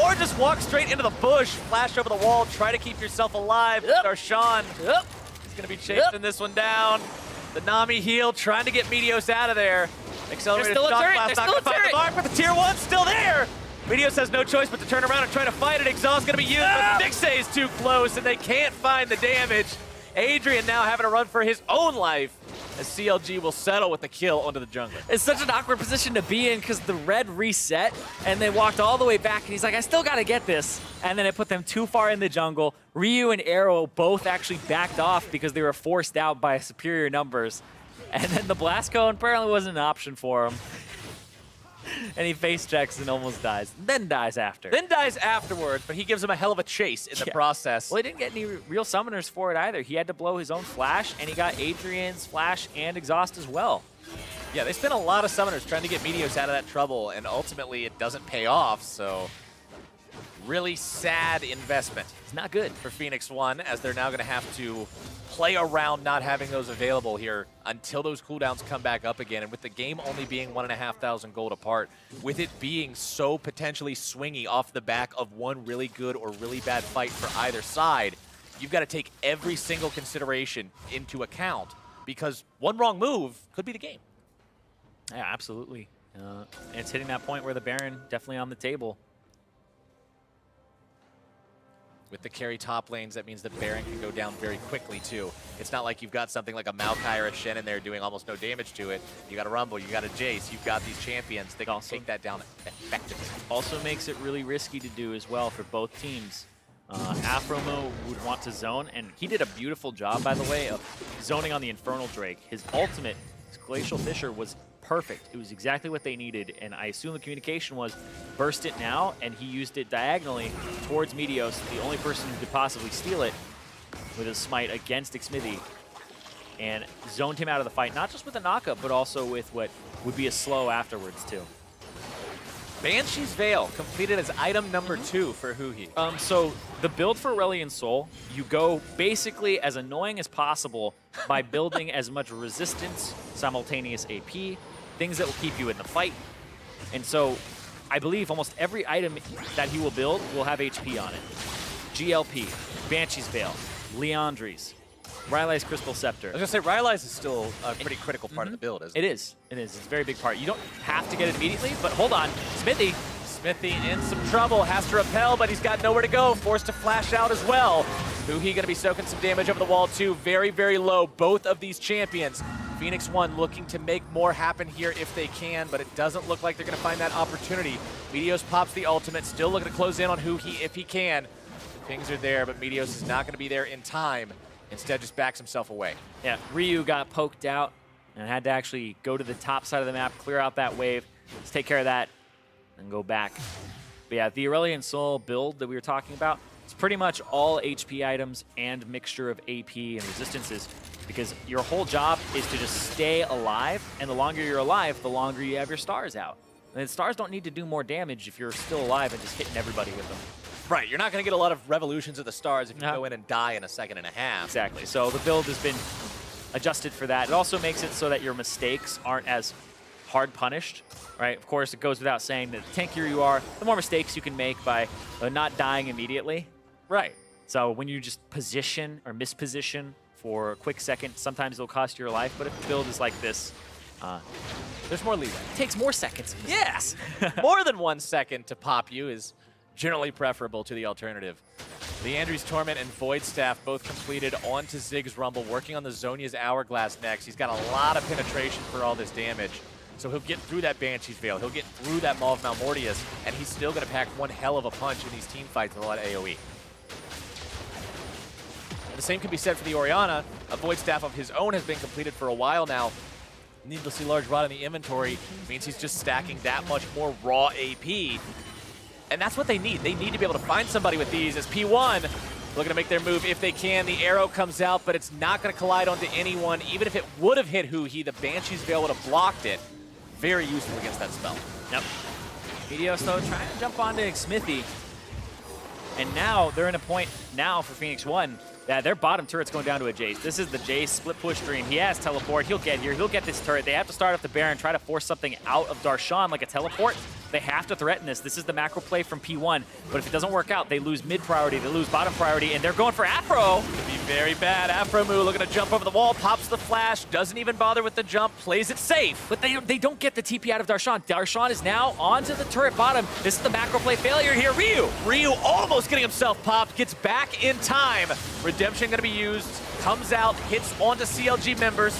Or just walk straight into the bush, flash over the wall, try to keep yourself alive. Yep. Darshan is going to be chasing this one down. The Nami heal, trying to get Meteos out of there. Accelerated There's still shock a turret. blast, There's not still going to a find the turret. mark, but the tier 1's still there. Meteos has no choice but to turn around and try to fight it. Exhaust going to be used, but Stixxay is too close, and they can't find the damage. Adrian now having to run for his own life, as CLG will settle with the kill onto the jungler. It's such an awkward position to be in because the red reset and they walked all the way back and he's like, I still got to get this. And then it put them too far in the jungle. Ryu and Arrow both actually backed off because they were forced out by superior numbers. And then the blast cone apparently wasn't an option for him. And he face checks and almost dies. Then dies after. Then dies afterwards, but he gives him a hell of a chase in the process. Well, he didn't get any real summoners for it either. He had to blow his own flash, and he got Adrian's flash and exhaust as well. Yeah, they spent a lot of summoners trying to get Meteos out of that trouble, and ultimately it doesn't pay off, so really sad investment. It's not good for Phoenix1, as they're now going to have to play around not having those available here until those cooldowns come back up again. And with the game only being 1,500 gold apart, with it being so potentially swingy off the back of one really good or really bad fight for either side, you've got to take every single consideration into account, because one wrong move could be the game. Yeah, absolutely. And it's hitting that point where the Baron definitely on the table. With the carry top lanes, that means the Baron can go down very quickly, too. It's not like you've got something like a Maokai or a Shen in there doing almost no damage to it. You got a Rumble, you got a Jayce, you've got these champions that can take that down effectively. Also makes it really risky to do as well for both teams. Aphromoo would want to zone, and he did a beautiful job, by the way, of zoning on the Infernal Drake. His ultimate, his Glacial Fissure, was perfect. It was exactly what they needed, and I assume the communication was burst it now, and he used it diagonally towards Meteos, the only person who could possibly steal it, with his smite against Xmithie, and zoned him out of the fight, not just with a knockup, but also with what would be a slow afterwards, too. Banshee's Veil completed as item number 2 for Huhi. So the build for Aurelion Sol, you go basically as annoying as possible by building as much resistance, simultaneous AP, things that will keep you in the fight. And so I believe almost every item that he will build will have HP on it. GLP, Banshee's Veil, Leandry's, Rylai's Crystal Scepter. I was going to say, Rylai's is still a pretty critical part of the build, isn't it? It is. It is. It's a very big part. You don't have to get it immediately, but hold on. Xmithie. Xmithie in some trouble, has to repel, but he's got nowhere to go, forced to flash out as well. Huhi going to be soaking some damage over the wall too, very, very low, both of these champions. Phoenix1 looking to make more happen here if they can, but it doesn't look like they're going to find that opportunity. Meteos pops the ultimate, still looking to close in on Huhi if he can. The pings are there, but Meteos is not going to be there in time. Instead, just backs himself away. Yeah, Ryu got poked out and had to actually go to the top side of the map, clear out that wave. Let's take care of that and go back. But yeah, the Aurelion Sol build that we were talking about, it's pretty much all HP items and mixture of AP and resistances, because your whole job is to just stay alive, and the longer you're alive, the longer you have your stars out. And the stars don't need to do more damage if you're still alive and just hitting everybody with them. Right, you're not going to get a lot of revolutions of the stars if you go in and die in a second and a half. Exactly, so the build has been adjusted for that. It also makes it so that your mistakes aren't as hard punished, right? Of course, it goes without saying that the tankier you are, the more mistakes you can make by not dying immediately. Right. So when you just position or misposition for a quick second, sometimes it'll cost you your life, but if the build is like this, There's more leeway. It takes more seconds. Yes! More than 1 second to pop you is generally preferable to the alternative. Leandri's Torment and Void Staff both completed onto Zig's Rumble, working on the Zhonya's Hourglass next. He's got a lot of penetration for all this damage. So he'll get through that Banshee's Veil, he'll get through that Maw of Malmortius, and he's still going to pack one hell of a punch in these team fights with a lot of AoE. And the same can be said for the Orianna. A Void Staff of his own has been completed for a while now. Needlessly large rod in the inventory means he's just stacking that much more raw AP. And that's what they need. They need to be able to find somebody with these as P1 looking to make their move if they can. The arrow comes out, but it's not going to collide onto anyone. Even if it would have hit Huhi, the Banshee's Veil would have blocked it. Very useful against that spell. Yep. Meteos, though, trying to jump onto Xmithie. And now they're in a point now for Phoenix1 that their bottom turret's going down to a Jayce. This is the Jayce split push dream. He has teleport. He'll get here. He'll get this turret. They have to start off the Baron, try to force something out of Darshan like a teleport. They have to threaten this. This is the macro play from P1. But if it doesn't work out, they lose mid priority, they lose bottom priority, and they're going for Aphro. Could be very bad. Aphromoo looking to jump over the wall, pops the flash, doesn't even bother with the jump, plays it safe. But they don't get the TP out of Darshan. Darshan is now onto the turret bottom. This is the macro play failure here. Ryu Almost getting himself popped, gets back in time. Redemption going to be used, comes out, hits onto CLG members.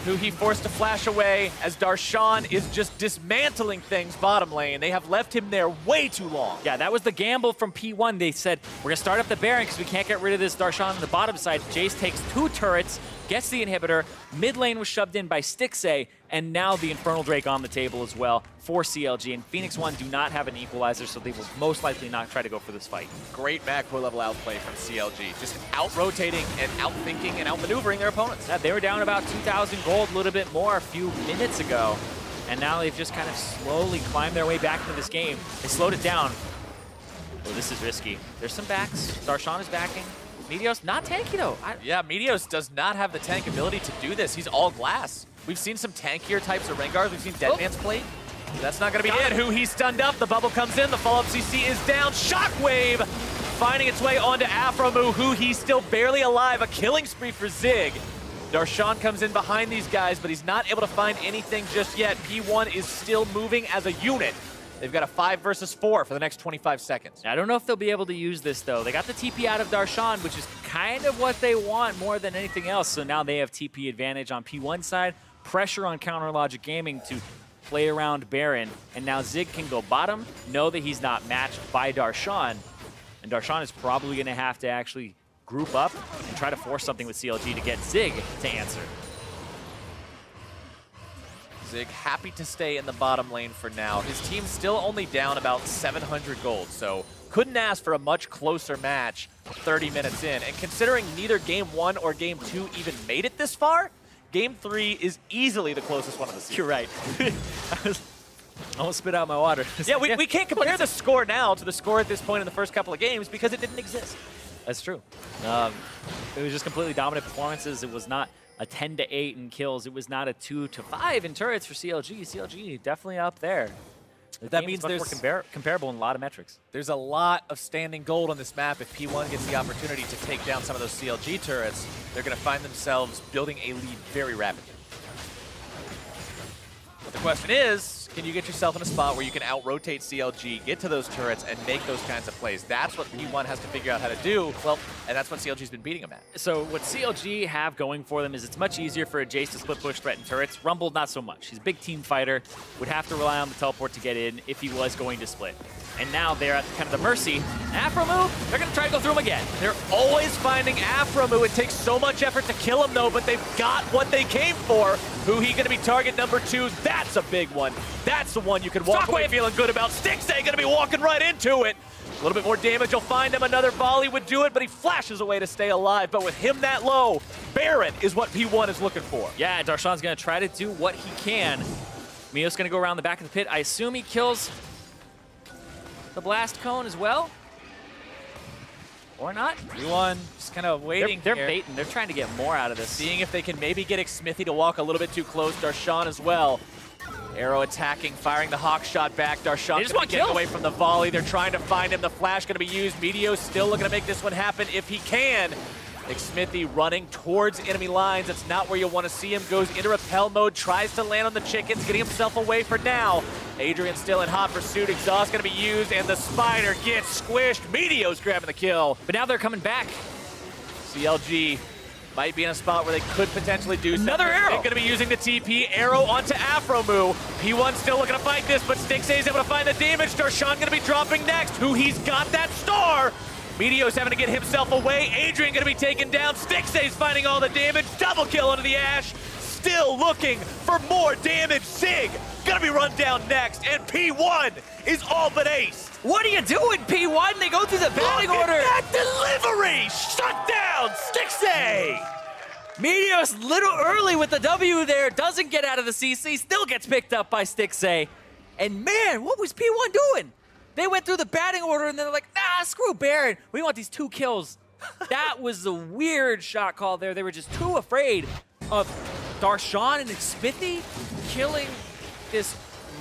Huhi forced to flash away as Darshan is just dismantling things bottom lane. They have left him there way too long. Yeah, that was the gamble from P1. They said, we're going to start up the Baron because we can't get rid of this Darshan on the bottom side. Jayce takes 2 turrets, gets the inhibitor. Mid lane was shoved in by Stixxay, and now the Infernal Drake on the table as well for CLG. And Phoenix1 do not have an equalizer, so they will most likely not try to go for this fight. Great macro level outplay from CLG. Just out-rotating and out-thinking and out-maneuvering their opponents. Yeah, they were down about 2,000 gold, a little bit more a few minutes ago. And now they've just kind of slowly climbed their way back into this game. They slowed it down. Oh, this is risky. There's some backs. Darshan is backing. Meteos, not tanky though. Yeah, Meteos does not have the tank ability to do this. He's all glass. We've seen some tankier types of Rengars. We've seen Deadman's Plate. That's not going to be it. Huhi's stunned up. The bubble comes in. The follow-up CC is down. Shockwave finding its way onto Aphromoo. Huhi's still barely alive. A killing spree for Zig. Darshan comes in behind these guys, but he's not able to find anything just yet. P1 is still moving as a unit. They've got a 5 versus 4 for the next 25 seconds. I don't know if they'll be able to use this, though. They got the TP out of Darshan, which is kind of what they want more than anything else. So now they have TP advantage on P1 side. Pressure on Counter Logic Gaming to play around Baron. And now Zig can go bottom, know that he's not matched by Darshan. And Darshan is probably going to have to actually group up and try to force something with CLG to get Zig to answer. Zig happy to stay in the bottom lane for now. His team's still only down about 700 gold, so couldn't ask for a much closer match 30 minutes in. And considering neither Game 1 or Game 2 even made it this far, Game 3 is easily the closest one of the season. You're right. I almost spit out my water. Yeah, we can't compare the score now to the score at this point in the first couple of games because it didn't exist. That's true. It was just completely dominant performances. It was not a 10-8 in kills. It was not a 2-5 in turrets for CLG. CLG definitely up there. That means there's more comparable in a lot of metrics. There's a lot of standing gold on this map. If P1 gets the opportunity to take down some of those CLG turrets, they're going to find themselves building a lead very rapidly. But the question is, can you get yourself in a spot where you can out-rotate CLG, get to those turrets, and make those kinds of plays? That's what P1 has to figure out how to do. Well, and that's what CLG's been beating them at. So what CLG have going for them is it's much easier for a Jayce to split push threaten turrets. Rumble, not so much. He's a big team fighter, would have to rely on the teleport to get in if he was going to split. And now they're at kind of the mercy. Aphromoo, they're going to try to go through him again. They're always finding Aphromoo. It takes so much effort to kill him, though, but they've got what they came for. Huhi going to be target number 2. That's a big one. That's the one you can walk away feeling good about. Stixxay going to be walking right into it. A little bit more damage. You'll find him. Another volley would do it, but he flashes away to stay alive. But with him that low, Baron is what P1 is looking for. Yeah, Darshan's going to try to do what he can. Mio's going to go around the back of the pit. I assume he kills the blast cone as well. Or not. P1 just kind of waiting. They're baiting. They're trying to get more out of this. Seeing if they can maybe get Xmithie to walk a little bit too close. Darshan as well. Arrow attacking, firing the hawk shot back. Darshan just getting away from the volley. They're trying to find him. The flash going to be used. Meteos still looking to make this one happen if he can. Xmithie running towards enemy lines. That's not where you want to see him. Goes into repel mode, tries to land on the chickens, getting himself away for now. Adrian still in hot pursuit. Exhaust going to be used, and the spider gets squished. Meteos grabbing the kill. But now they're coming back. CLG might be in a spot where they could potentially do something. Another arrow. They're going to be using the TP. Arrow onto Aphromoo. P1 still looking to fight this, but Stixxay is able to find the damage. Darshan going to be dropping next. Huhi's got that star. Meteos having to get himself away. Adrian going to be taken down. Stixxay's finding all the damage. Double kill onto the Ashe. Still looking for more damage. Zig going to be run down next, and P1 is all but aced. What are you doing, P1? They go through the batting order. Look at that delivery! Shut down, Stixxay! Meteos little early with the W there. Doesn't get out of the CC. Still gets picked up by Stixxay. And man, what was P1 doing? They went through the batting order and they're like, nah, screw Baron. We want these 2 kills. That was a weird shot call there. They were just too afraid of Darshan and Xmithie killing this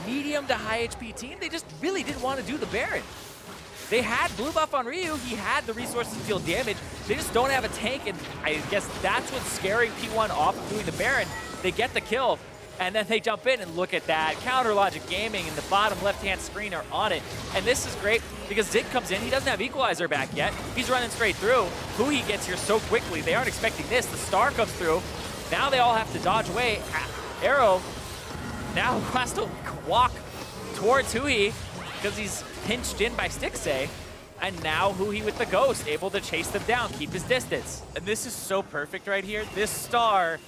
medium to high HP team. They just really didn't want to do the Baron. They had blue buff on Ryu. He had the resources to deal damage. They just don't have a tank, and I guess that's what's scaring P1 off of doing the Baron. They get the kill, and then they jump in and look at that. Counter Logic Gaming in the bottom left-hand screen are on it. And this is great because Zig comes in. He doesn't have Equalizer back yet. He's running straight through. Huhi gets here so quickly. They aren't expecting this. The star comes through. Now they all have to dodge away. Arrow now has to walk towards Huhi because he's pinched in by Stixxay. And now Huhi with the Ghost, able to chase them down, keep his distance. And this is so perfect right here. This star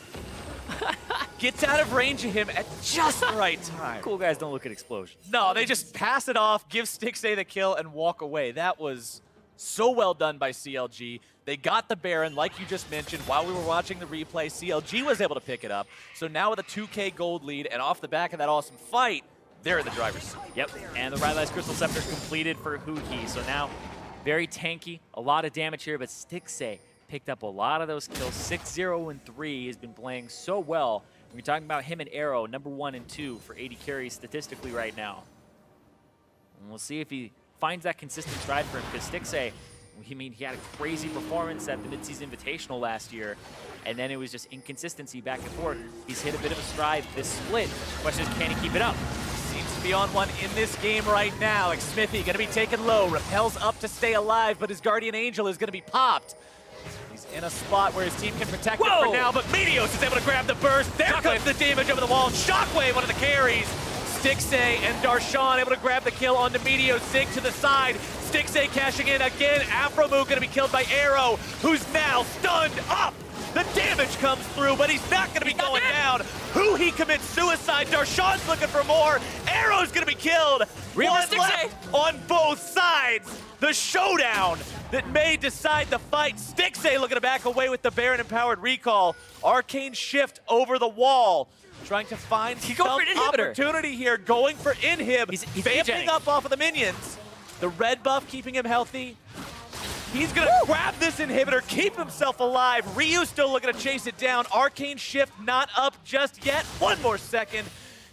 gets out of range of him at just the right time. Cool guys don't look at explosions. No, they just pass it off, give Stixxay the kill, and walk away. That was so well done by CLG. They got the Baron, like you just mentioned. While we were watching the replay, CLG was able to pick it up. So now with a 2K gold lead, and off the back of that awesome fight, they're in the driver's seat. Yep, and the Rylai's Crystal Scepter completed for Huhi. So now, very tanky, a lot of damage here, but Stixxay picked up a lot of those kills. 6-0-3, has been playing so well. We're talking about him and Arrow, number 1 and 2 for AD carries statistically right now. And we'll see if he finds that consistent stride for him, because Stixxay, I mean, he had a crazy performance at the Mid-Season Invitational last year, and then it was just inconsistency back and forth. He's hit a bit of a stride this split. Question is, can he keep it up? Seems to be on one in this game right now. Xmithie going to be taken low. Repels up to stay alive, but his Guardian Angel is going to be popped. He's in a spot where his team can protect him for now, but Meteos is able to grab the burst. There comes the damage over the wall. Shockwave, one of the carries. Stixxay and Darshan able to grab the kill onto Meteos. Zig to the side. Stixxay cashing in again. Aphromoo going to be killed by Arrow, who's now stunned up. The damage comes through, but he's not going to be going down. Huhi commits suicide. Darshan's looking for more. Arrow's going to be killed. One left on both sides. The showdown that may decide the fight. Stixxay looking to back away with the Baron-empowered recall. Arcane Shift over the wall. Trying to find some opportunity here. Going for inhib. He's vamping up off of the minions. The red buff keeping him healthy. He's going to grab this inhibitor, keep himself alive. Ryu still looking to chase it down. Arcane Shift not up just yet. One more second.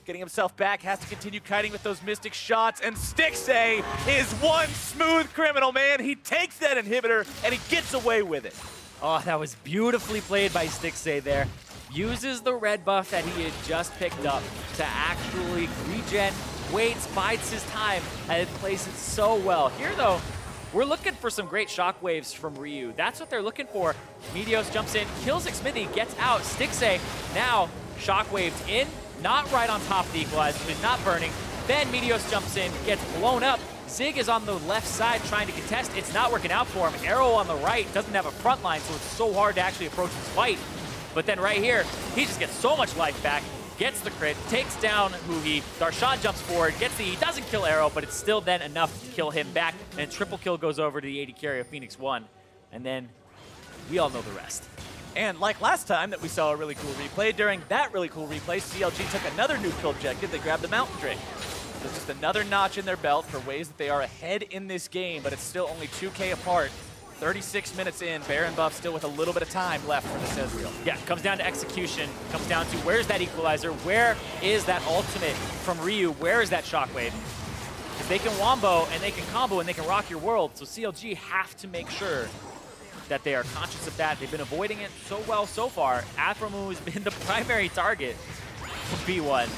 Getting himself back, has to continue kiting with those mystic shots. And Stixxay is one smooth criminal, man. He takes that inhibitor and he gets away with it. Oh, that was beautifully played by Stixxay there. Uses the red buff that he had just picked up to actually regen, waits, bides his time, and it plays it so well. Here, though, we're looking for some great shockwaves from Ryu. That's what they're looking for. Meteos jumps in, kills Xmithie, gets out. Stixxay now shockwaved in, not right on top of the equalizer, but not burning. Then Meteos jumps in, gets blown up. Zig is on the left side trying to contest. It's not working out for him. Arrow on the right doesn't have a front line, so it's so hard to actually approach this fight. But then right here, he just gets so much life back, gets the crit, takes down Huhi. Darshan jumps forward, he doesn't kill Arrow, but it's still then enough to kill him back. And triple kill goes over to the AD carry of Phoenix1. And then we all know the rest. And like last time that we saw a really cool replay, during that really cool replay, CLG took another new kill objective. They grabbed the Mountain Drake. So it's just another notch in their belt for ways that they are ahead in this game, but it's still only 2K apart. 36 minutes in, Baron buff still with a little bit of time left for this Ezreal. Yeah, comes down to execution, comes down to where's that equalizer, where is that ultimate from Ryu, where is that shockwave? Because they can wombo and they can combo and they can rock your world, so CLG have to make sure that they are conscious of that. They've been avoiding it so well so far. Aphromoo has been the primary target from P1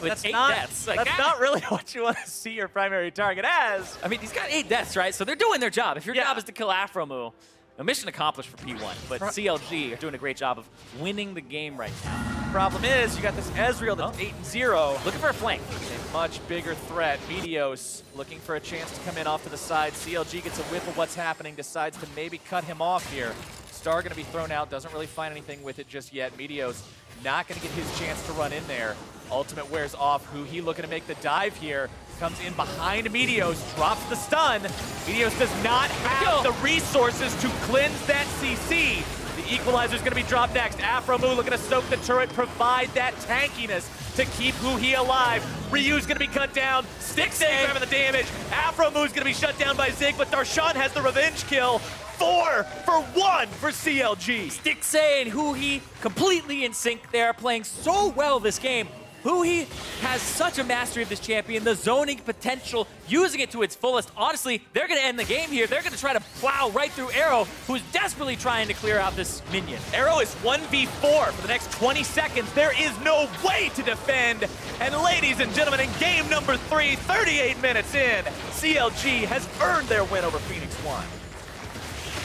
with 8 deaths. Like, that's not really what you want to see your primary target as. I mean, he's got 8 deaths, right? So they're doing their job. If your job is to kill Aphromoo, a mission accomplished for P1. But CLG are doing a great job of winning the game right now. Problem is, you got this Ezreal that's 8-0. Looking for a flank. A much bigger threat. Meteos looking for a chance to come in off to the side. CLG gets a whiff of what's happening, decides to maybe cut him off here. Star gonna be thrown out, doesn't really find anything with it just yet. Meteos not gonna get his chance to run in there. Ultimate wears off. Huhi looking to make the dive here. Comes in behind Meteos, drops the stun. Meteos does not have the resources to cleanse that CC. The equalizer's gonna be dropped next. Aphromoo looking to soak the turret, provide that tankiness to keep Huhi alive. Ryu's gonna be cut down. Stixxay grabbing the damage. Aphromoo gonna be shut down by Zig, but Darshan has the revenge kill. 4 for 1 for CLG. Stixxay and Huhi completely in sync there, playing so well this game. Huhi has such a mastery of this champion, the zoning potential, using it to its fullest. Honestly, they're going to end the game here. They're going to try to plow right through Arrow, who's desperately trying to clear out this minion. Arrow is 1v4 for the next 20 seconds. There is no way to defend. And ladies and gentlemen, in game number 3, 38 minutes in, CLG has earned their win over Phoenix1.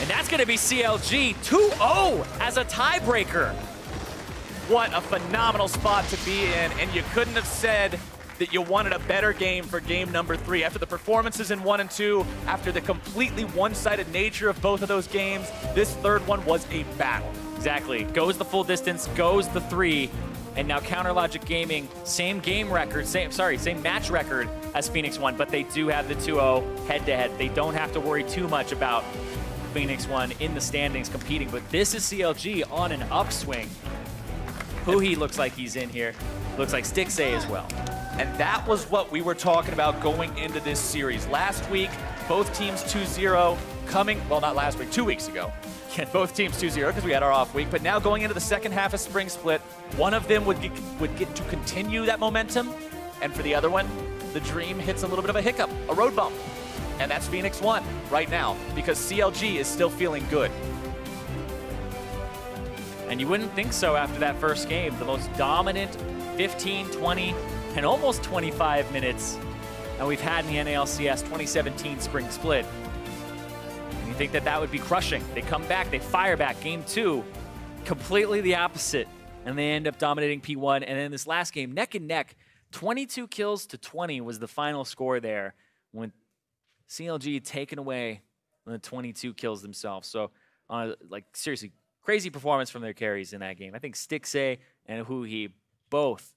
And that's going to be CLG 2-0 as a tiebreaker. What a phenomenal spot to be in, and you couldn't have said that you wanted a better game for game number 3. After the performances in 1 and 2, after the completely one-sided nature of both of those games, this third one was a battle. Exactly. Goes the full distance, goes the 3, and now CounterLogic Gaming, same game record, same match record as Phoenix1, but they do have the 2-0 head-to-head. They don't have to worry too much about Phoenix1 in the standings competing, but this is CLG on an upswing. Huhi looks like he's in here. Looks like Stixxay as well. And that was what we were talking about going into this series. Last week, both teams 2-0 coming, well, not last week, 2 weeks ago. Both teams 2-0 because we had our off week. But now going into the second half of Spring Split, one of them would get to continue that momentum. And for the other one, the dream hits a little bit of a hiccup, a road bump. And that's Phoenix1 right now because CLG is still feeling good. And you wouldn't think so after that first game. The most dominant 15, 20, and almost 25 minutes that we've had in the NALCS 2017 Spring Split. And you think that that would be crushing. They come back, they fire back. Game 2, completely the opposite. And they end up dominating P1. And then this last game, neck and neck, 22 kills to 20 was the final score there when CLG had taken away the 22 kills themselves. So, like, seriously, crazy performance from their carries in that game. I think Stixxay and Huhi both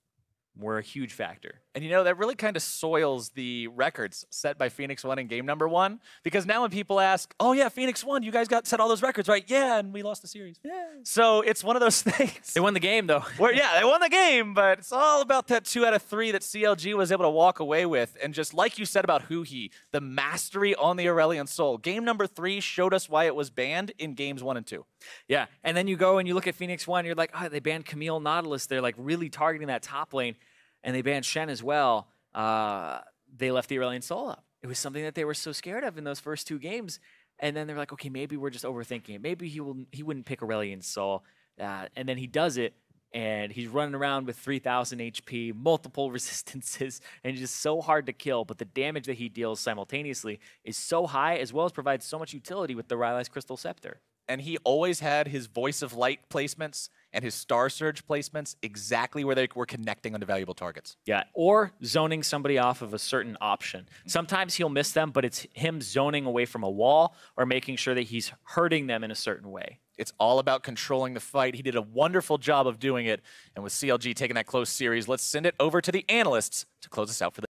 were a huge factor. And you know, that really kind of soils the records set by Phoenix1 in game number 1. Because now when people ask, oh yeah, Phoenix1, you guys set all those records, right? Yeah, and we lost the series. Yeah. So it's one of those things. They won the game, though. Yeah, they won the game, but it's all about that 2 out of 3 that CLG was able to walk away with. And just like you said about Huhi, the mastery on the Aurelion Sol. Game number 3 showed us why it was banned in games 1 and 2. Yeah, and then you go and you look at Phoenix1, you're like, oh, they banned Camille Nautilus. They're like really targeting that top lane. And they banned Shen as well. They left the Aurelion Sol up. It was something that they were so scared of in those first 2 games. And then they're like, okay, maybe we're just overthinking it. Maybe he wouldn't pick Aurelion Sol. And then he does it, and he's running around with 3,000 HP, multiple resistances, and just so hard to kill. But the damage that he deals simultaneously is so high, as well as provides so much utility with the Rylai's Crystal Scepter. And he always had his Voice of Light placements and his Star Surge placements exactly where they were connecting onto valuable targets. Yeah, or zoning somebody off of a certain option. Sometimes he'll miss them, but it's him zoning away from a wall or making sure that he's hurting them in a certain way. It's all about controlling the fight. He did a wonderful job of doing it. And with CLG taking that close series, let's send it over to the analysts to close us out for the